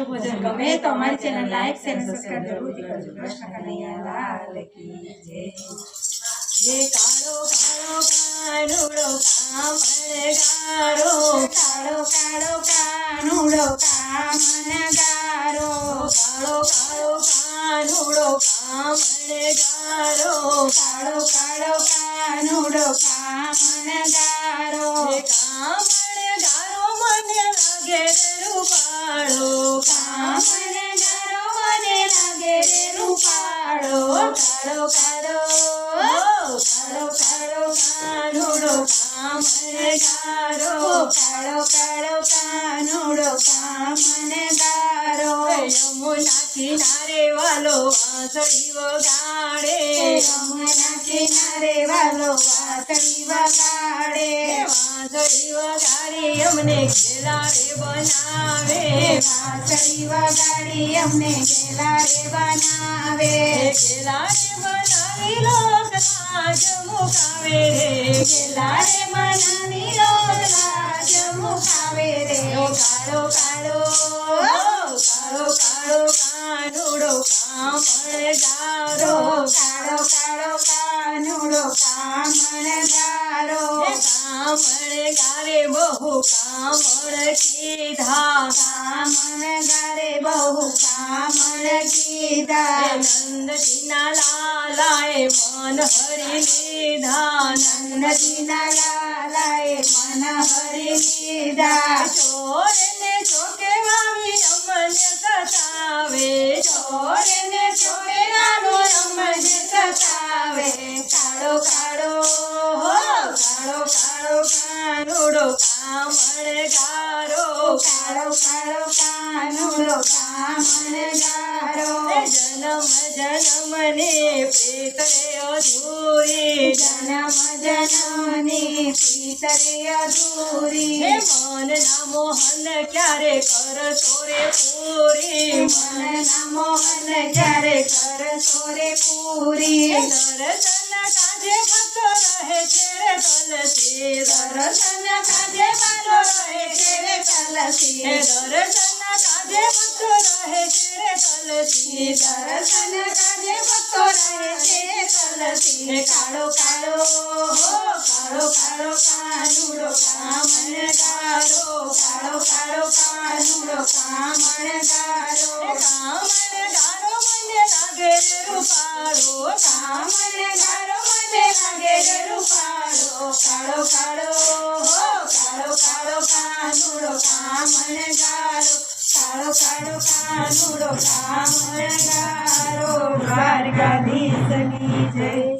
અમારું ભજન ગમે તો અમારી ચેનલ લાઈક શેર અને સબસ્ક્રાઇબ જરૂરથી કરજો। કૃષ્ણ કનૈયા લાલ કી જય। હે કાળો કાળો કાનુડો કામણગારો, કાળો કાળો કાનુડો કામણગારો, કાળો કાળો કાનુડો કામણગારો, કાળો કાળો કાનુડો કામણગારો, કામણગારો મને લાગે રે રૂપાળો, કામણગારો મને લાગે રે રૂપાળો, કાળો કાળો કાળો કાળો કાનુડો કામણગારો, કાળો કાળો કાનુડો કામણગારો, યમુના કિનારે વાલો વાંસળી વગાડે, યમુના કિનારે વાલો વાંસળી વગાડે, વાંસળી વગાડી અમને ઘેલા રે બનાવે, વાંસળી વગાડી અમને ઘેલા રે બનાવે, ઘેલા રે બનાવી લોક લાજ મુકાવે રે, ઘેલા રે બનાવી લોક લાજ મુકાવે રે, કાળો કાળો કાળો કાળો કાનુડો કામણગારો, કાળો કાળો કાનુડો કામણગારો, કામણગારે બહુ કામણ કીધા, કામણગારે બહુ કામણ કીધા, નંદજીના લાલાએ મન હરી લીધા, નંદજીના લાલાએ મન હરી લીધા, ચોરને ચોકે વાવી અમને સતાવે, ચોરને ચોકે નાનો અમને સતાવે, કાળો કાળો કાળો કાળો કાનુડો કામણગારો, કાળો કાળો કાનુડો કામણગારો, જન્મ જન્મની પ્રીત રે અધૂરી, જન્મ જન્મની પ્રીત રે અધૂરી, મનના મોહન ક્યારે કરશો રે પૂરી, મનના મોહન ક્યારે કરશો રે પૂરી, દર્શન કાજે ભક્તો રહે છે રે કલસી, દર્શન કાજે ભક્તો રહે છે રે કલસી, દર્શન કાજે ભક્તો રહે છે રે કલસી, દર્શન કાજે ભક્તો રહે છે રે કલસી, કાળો કાળો કાળો કાળો કાનુડો કામણગારો, કાળો કાળો કાનુડો કામણગારો, કામણગારો મને લાગે રે રૂપાળો, કામણગારો મને લાગે રે રૂપાળો, કાળો કાળો કાળો કાળો કાનુડો કામણગારો, કાળો કાળો કાનુડો કામણગારો, દ્વારકાધીશ કી જય।